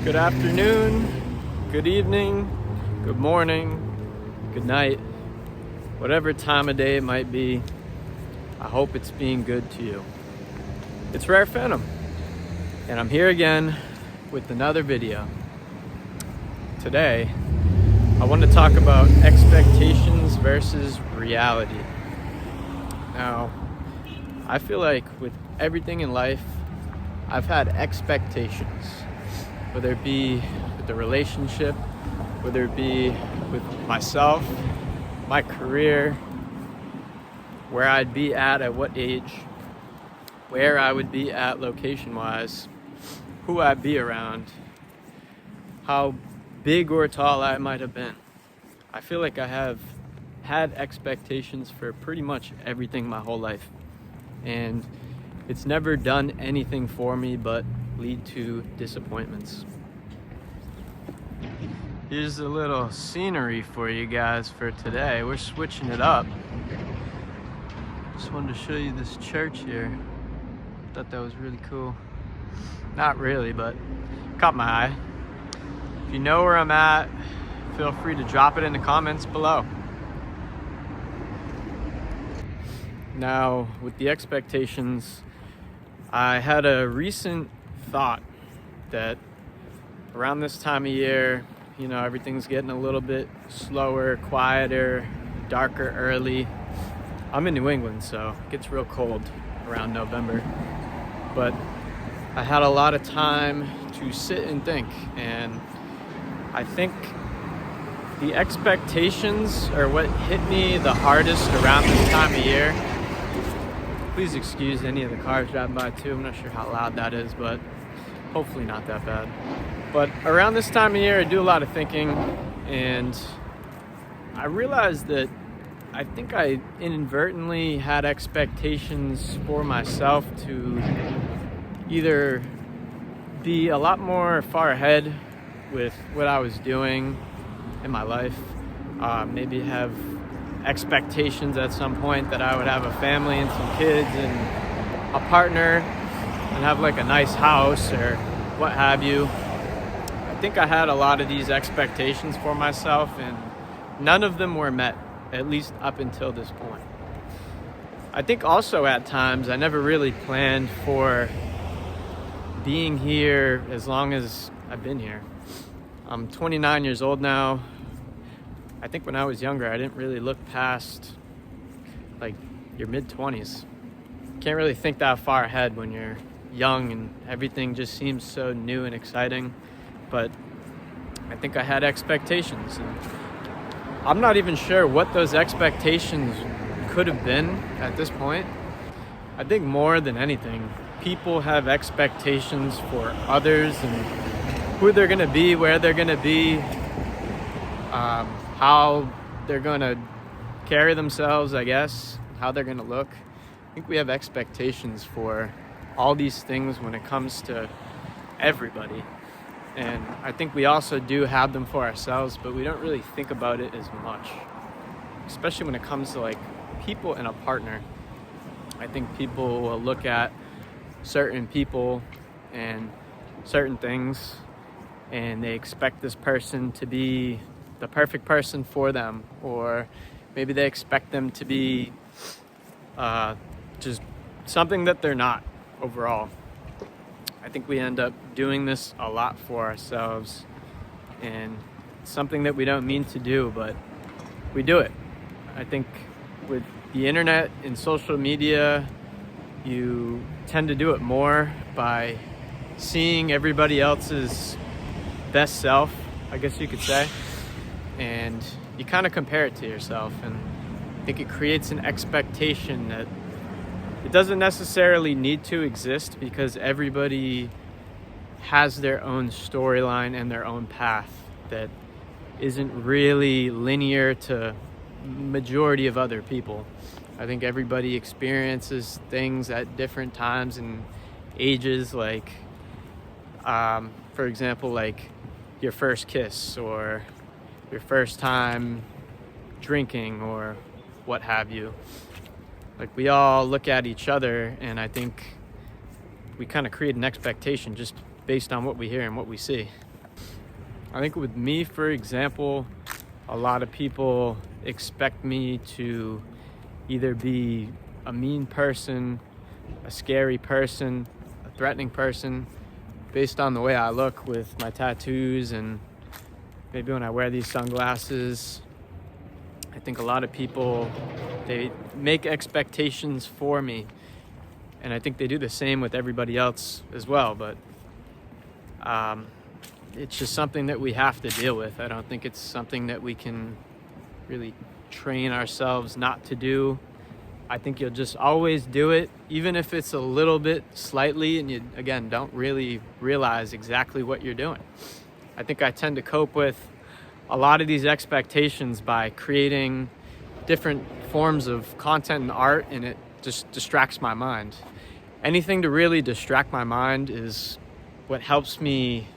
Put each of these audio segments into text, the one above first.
Good afternoon, good evening, good morning, good night, whatever time of day it might be. I hope it's being good to you. It's Rare Phantom, and I'm here again with another video. Today, I want to talk about expectations versus reality. Now, I feel like with everything in life, I've had expectations, whether it be with the relationship, whether it be with myself, my career, where I'd be at what age, where I would be at location-wise, who I'd be around, how big or tall I might have been. I feel like I have had expectations for pretty much everything my whole life, and it's never done anything for me but lead to disappointments. Here's a little scenery for you guys for today. We're switching it up. Just wanted to show you this church here. Thought that was really cool. Not really, but caught my eye. If you know where I'm at, feel free to drop it in the comments below. Now, with the expectations, I had a recent thought that around this time of year, you know, everything's getting a little bit slower, quieter, darker early. I'm in New England, so it gets real cold around November. But I had a lot of time to sit and think, and I think the expectations are what hit me the hardest around this time of year. Please excuse any of the cars driving by too. I'm not sure how loud that is, but hopefully not that bad. But around this time of year, I do a lot of thinking, and I realized that I think I inadvertently had expectations for myself to either be a lot more far ahead with what I was doing in my life, maybe have expectations at some point that I would have a family and some kids and a partner and have like a nice house or what have you. I think I had a lot of these expectations for myself, and none of them were met, at least up until this point. I think also at times I never really planned for being here as long as I've been here. I'm 29 years old now. I think when I was younger, I didn't really look past like your mid-20s. Can't really think that far ahead when you're young and everything just seems so new and exciting. But I think I had expectations, and I'm not even sure what those expectations could have been at this point. I think more than anything, people have expectations for others and who they're gonna be, where they're gonna be, how they're gonna carry themselves, I guess, how they're gonna look. I think we have expectations for all these things when it comes to everybody. And I think we also do have them for ourselves, but we don't really think about it as much, especially when it comes to like people and a partner. I think people will look at certain people and certain things, and they expect this person to be the perfect person for them, or maybe they expect them to be just something that they're not overall. I think we end up doing this a lot for ourselves, and it's something that we don't mean to do, but we do it. I think with the internet and social media, you tend to do it more by seeing everybody else's best self, I guess you could say, and you kind of compare it to yourself, and I think it creates an expectation that it doesn't necessarily need to exist, because everybody has their own storyline and their own path that isn't really linear to majority of other people. I think everybody experiences things at different times and ages, like for example, like your first kiss or your first time drinking or what have you. Like, we all look at each other, and I think we kind of create an expectation just based on what we hear and what we see. I think with me, for example, a lot of people expect me to either be a mean person, a scary person, a threatening person, based on the way I look with my tattoos and maybe when I wear these sunglasses. I think a lot of people, they make expectations for me, and I think they do the same with everybody else as well, but it's just something that we have to deal with. I don't think it's something that we can really train ourselves not to do. I think you'll just always do it, even if it's a little bit slightly and you, again, don't really realize exactly what you're doing. I think I tend to cope with a lot of these expectations by creating different forms of content and art, and it just distracts my mind. Anything to really distract my mind is what helps me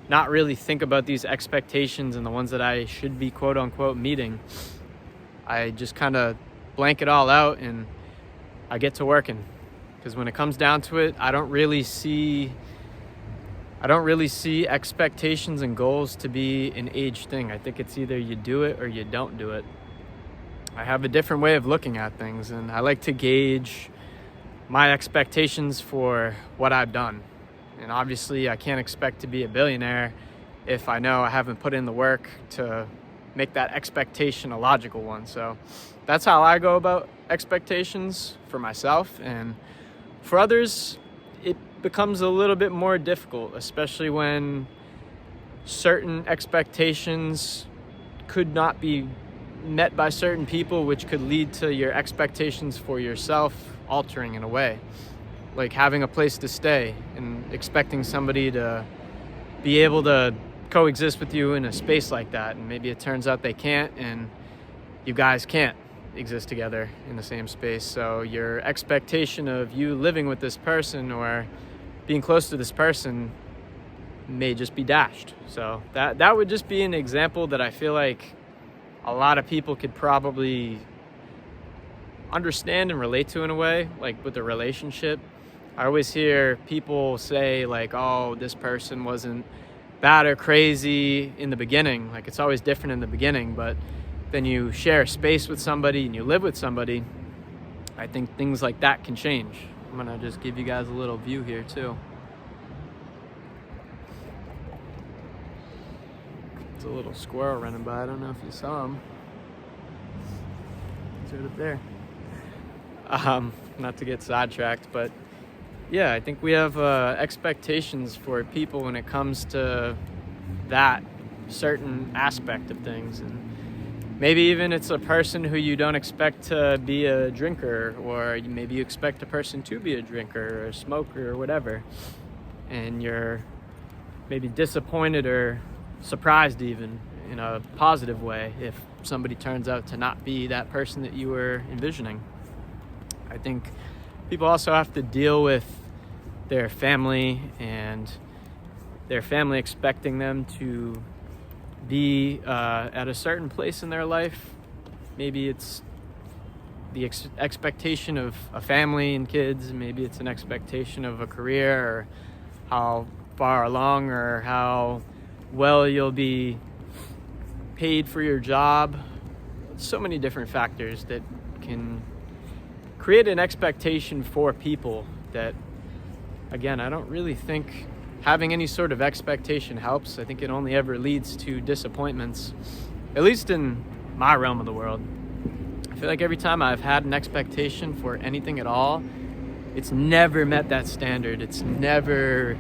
not really think about these expectations and the ones that I should be quote unquote meeting. I just kind of blank it all out and I get to working, because when it comes down to it, I don't really see expectations and goals to be an age thing. I think it's either you do it or you don't do it. I have a different way of looking at things, and I like to gauge my expectations for what I've done. And obviously I can't expect to be a billionaire if I know I haven't put in the work to make that expectation a logical one. So that's how I go about expectations for myself. And for others, it becomes a little bit more difficult, especially when certain expectations could not be met by certain people, which could lead to your expectations for yourself altering in a way. Like having a place to stay and expecting somebody to be able to coexist with you in a space like that. And maybe it turns out they can't, and you guys can't exist together in the same space. So your expectation of you living with this person or being close to this person may just be dashed. So that would just be an example that I feel like a lot of people could probably understand and relate to in a way, like with a relationship. I always hear people say like, oh, this person wasn't bad or crazy in the beginning. Like it's always different in the beginning, but then you share a space with somebody and you live with somebody, I think things like that can change. I'm gonna just give you guys a little view here too. There's a little squirrel running by. I don't know if you saw him. He's right up there. Not to get sidetracked, but yeah, I think we have expectations for people when it comes to that certain aspect of things. And maybe even it's a person who you don't expect to be a drinker, or maybe you expect a person to be a drinker or a smoker or whatever. And you're maybe disappointed or surprised even in a positive way if somebody turns out to not be that person that you were envisioning. I think people also have to deal with their family and their family expecting them to be at a certain place in their life. Maybe it's the expectation of a family and kids. Maybe it's an expectation of a career, or how far along or how well you'll be paid for your job. So many different factors that can create an expectation for people that, again, I don't really think having any sort of expectation helps. I think it only ever leads to disappointments, at least in my realm of the world. I feel like every time I've had an expectation for anything at all, it's never met that standard. It's never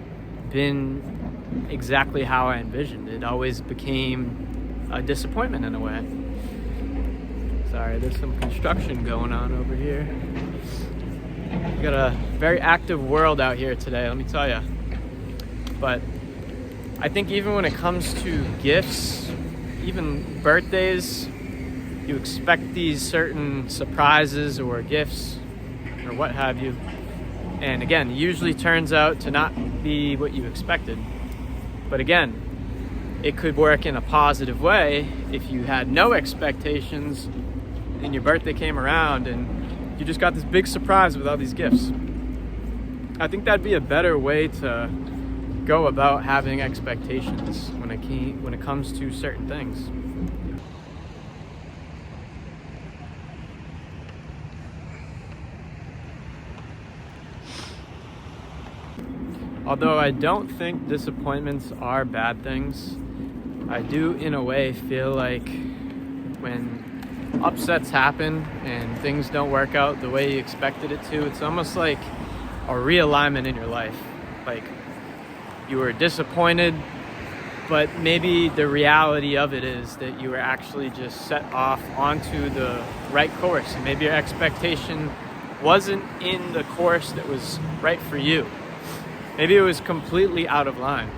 been exactly how I envisioned. It always became a disappointment in a way. Sorry, there's some construction going on over here. We got a very active world out here today, let me tell you. But I think even when it comes to gifts, even birthdays, you expect these certain surprises or gifts or what have you. And again, it usually turns out to not be what you expected. But again, it could work in a positive way if you had no expectations and your birthday came around and you just got this big surprise with all these gifts. I think that'd be a better way to go about having expectations when it comes to certain things. Although I don't think disappointments are bad things, I do in a way feel like when upsets happen and things don't work out the way you expected it to, it's almost like a realignment in your life. Like you were disappointed, but maybe the reality of it is that you were actually just set off onto the right course, and maybe your expectation wasn't in the course that was right for you. Maybe it was completely out of line.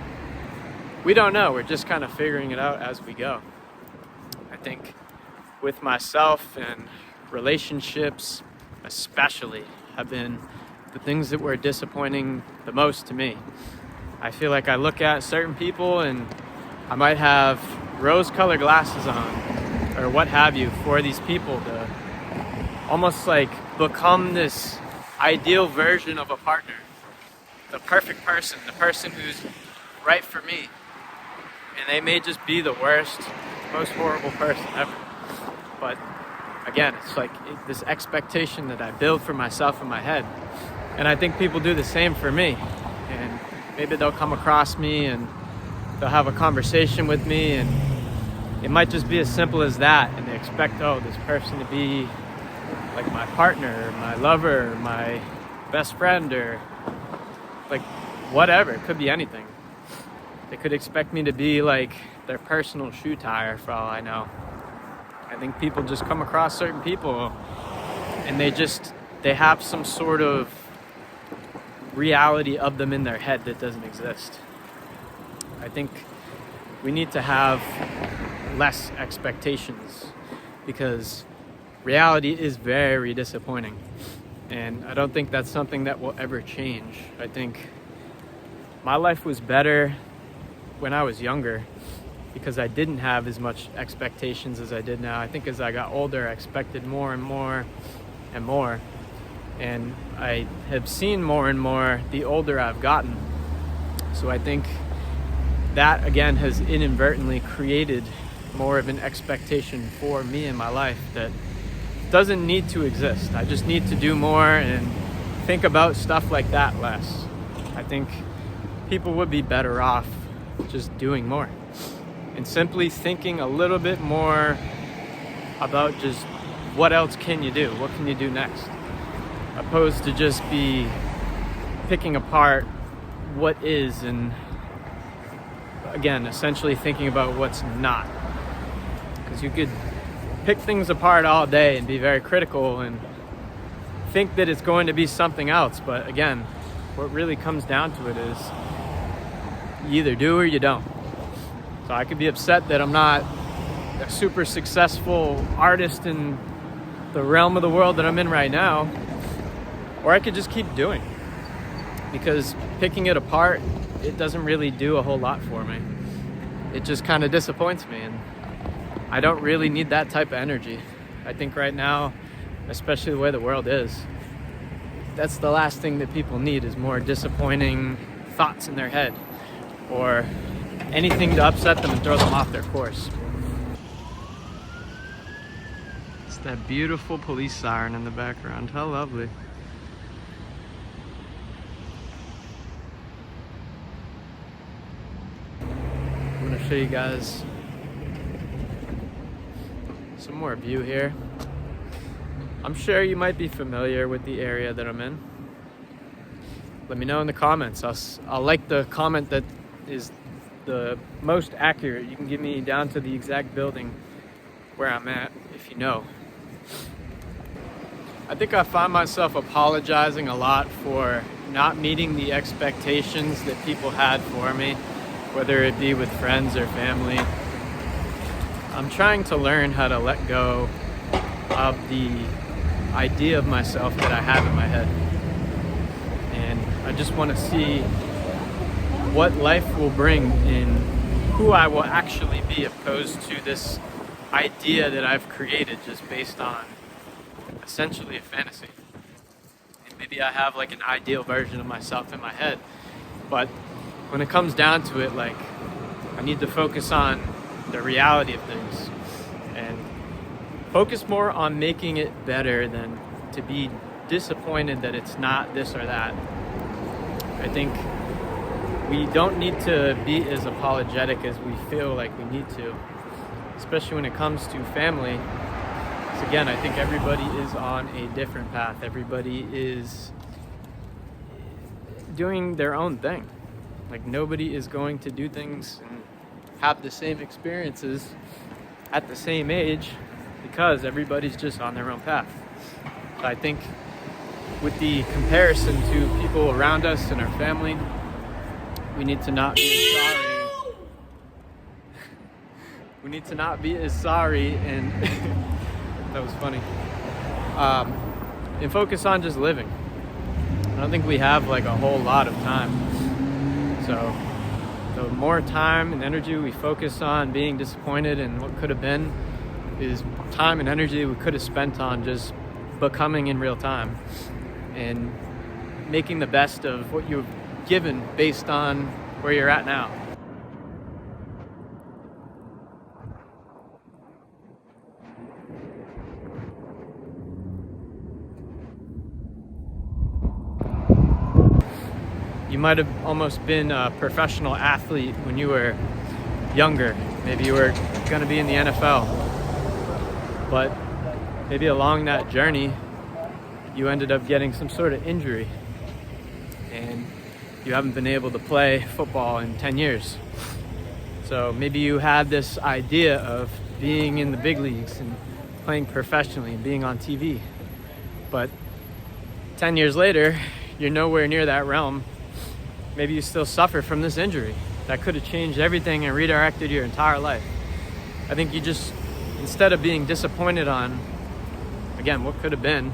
We don't know. We're just kind of figuring it out as we go. I think with myself and relationships especially have been the things that were disappointing the most to me. I feel like I look at certain people and I might have rose-colored glasses on or what have you for these people to almost like become this ideal version of a partner, the perfect person, the person who's right for me. And they may just be the worst, most horrible person ever. But again, it's like this expectation that I build for myself in my head. And I think people do the same for me. And maybe they'll come across me and they'll have a conversation with me, and it might just be as simple as that. And they expect, oh, this person to be like my partner, or my lover, or my best friend, or like whatever. It could be anything. They could expect me to be like their personal shoe tire for all I know. I think people just come across certain people and they have some sort of reality of them in their head that doesn't exist. I think we need to have less expectations because reality is very disappointing. And I don't think that's something that will ever change. I think my life was better when I was younger because I didn't have as much expectations as I did now. I think as I got older, I expected more and more and more. And I have seen more and more the older I've gotten. So I think that, again, has inadvertently created more of an expectation for me in my life that doesn't need to exist. I just need to do more and think about stuff like that less. I think people would be better off just doing more and simply thinking a little bit more about just what else can you do? What can you do next? Opposed to just be picking apart what is and, again, essentially thinking about what's not. Because you could pick things apart all day and be very critical and think that it's going to be something else. But again, what really comes down to it is you either do or you don't. So I could be upset that I'm not a super successful artist in the realm of the world that I'm in right now, or I could just keep doing, because picking it apart, it doesn't really do a whole lot for me. It just kind of disappoints me, and I don't really need that type of energy. I think right now, especially the way the world is, that's the last thing that people need is more disappointing thoughts in their head or anything to upset them and throw them off their course. It's that beautiful police siren in the background. How lovely. I'm going to show you guys some more view here. I'm sure you might be familiar with the area that I'm in. Let me know in the comments. I'll like the comment that is the most accurate. You can give me down to the exact building where I'm at if you know. I think I find myself apologizing a lot for not meeting the expectations that people had for me, whether it be with friends or family. I'm trying to learn how to let go of the idea of myself that I have in my head. And I just want to see what life will bring in who I will actually be, opposed to this idea that I've created just based on essentially a fantasy. And maybe I have like an ideal version of myself in my head, but when it comes down to it, like, I need to focus on the reality of things and focus more on making it better than to be disappointed that it's not this or that. I think we don't need to be as apologetic as we feel like we need to, especially when it comes to family. Because again, I think everybody is on a different path. Everybody is doing their own thing. Like, nobody is going to do things and have the same experiences at the same age because everybody's just on their own path. So I think with the comparison to people around us and our family, we need to not be as sorry. We need to not be as sorry and that was funny. And focus on just living. I don't think we have like a whole lot of time. So the more time and energy we focus on being disappointed and what could have been is time and energy we could have spent on just becoming in real time and making the best of what you've given based on where you're at now. You might have almost been a professional athlete when you were younger. Maybe you were going to be in the NFL. But maybe along that journey, you ended up getting some sort of injury. And you haven't been able to play football in 10 years. So maybe you had this idea of being in the big leagues and playing professionally and being on TV. But 10 years later, you're nowhere near that realm. Maybe you still suffer from this injury that could have changed everything and redirected your entire life. I think you just, instead of being disappointed on, again, what could have been,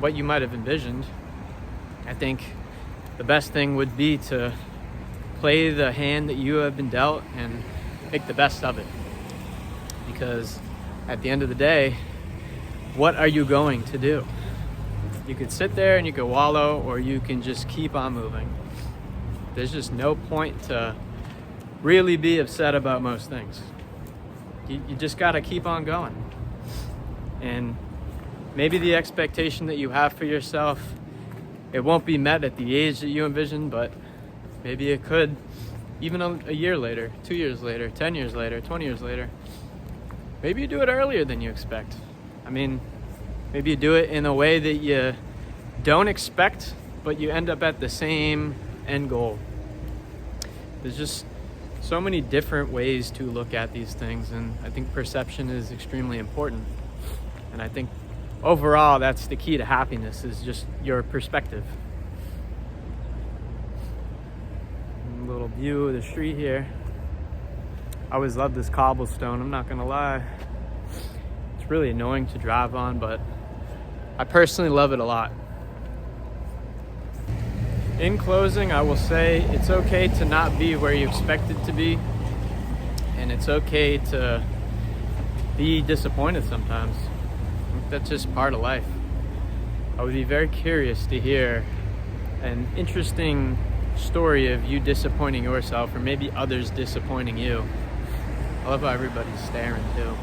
what you might have envisioned, I think the best thing would be to play the hand that you have been dealt and make the best of it. Because at the end of the day, what are you going to do? You could sit there and you could wallow, or you can just keep on moving. There's just no point to really be upset about most things. You just got to keep on going. And maybe the expectation that you have for yourself, it won't be met at the age that you envision, but maybe it could even a year later, 2 years later, 10 years later, 20 years later. Maybe you do it earlier than you expect. I mean, maybe you do it in a way that you don't expect, but you end up at the same end goal. There's just so many different ways to look at these things, and I think perception is extremely important. And I think overall, that's the key to happiness, is just your perspective. A little view of the street here. I always love this cobblestone, I'm not gonna lie. It's really annoying to drive on, but I personally love it a lot. In closing, I will say it's okay to not be where you expected to be, and it's okay to be disappointed sometimes. I think that's just part of life. I would be very curious to hear an interesting story of you disappointing yourself, or maybe others disappointing you. I love how everybody's staring too.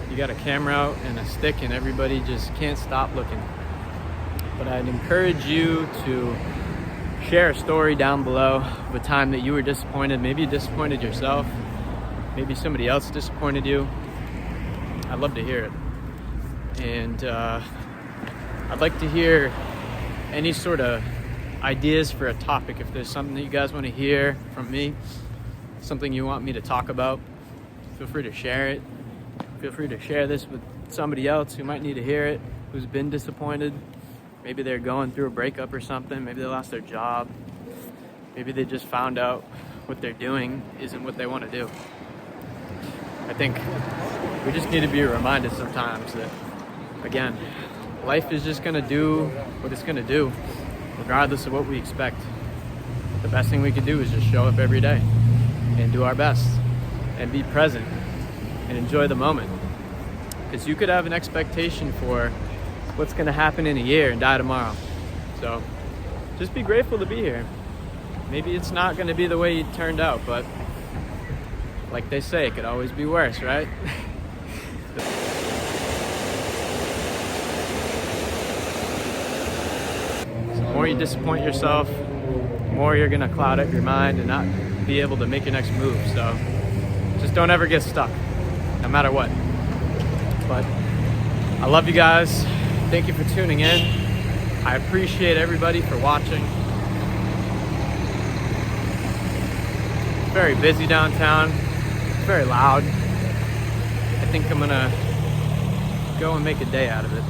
You got a camera out and a stick and everybody just can't stop looking. But I'd encourage you to share a story down below of a time that you were disappointed. Maybe you disappointed yourself. Maybe somebody else disappointed you. I'd love to hear it. And I'd like to hear any sort of ideas for a topic. If there's something that you guys want to hear from me, something you want me to talk about, feel free to share it. Feel free to share this with somebody else who might need to hear it, who's been disappointed. Maybe they're going through a breakup or something. Maybe they lost their job. Maybe they just found out what they're doing isn't what they want to do. I think we just need to be reminded sometimes that, again, life is just going to do what it's going to do, regardless of what we expect. The best thing we can do is just show up every day and do our best and be present and enjoy the moment. Because you could have an expectation for what's going to happen in a year and die tomorrow. So just be grateful to be here. maybe it's not going to be the way you turned out, but like they say, it could always be worse, right? So the more you disappoint yourself, the more you're going to cloud up your mind and not be able to make your next move. So just don't ever get stuck, no matter what. But I love you guys. Thank you for tuning in. I appreciate everybody for watching. It's very busy downtown. It's very loud. I think I'm gonna go and make a day out of it.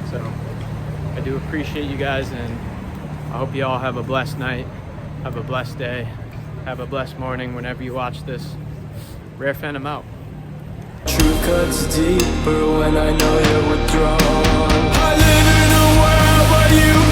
So I do appreciate you guys, and I hope you all have a blessed night, have a blessed day, have a blessed morning whenever you watch this. Rare Phantom out. Truth cuts deeper when I know you're withdrawn. I live in a world where you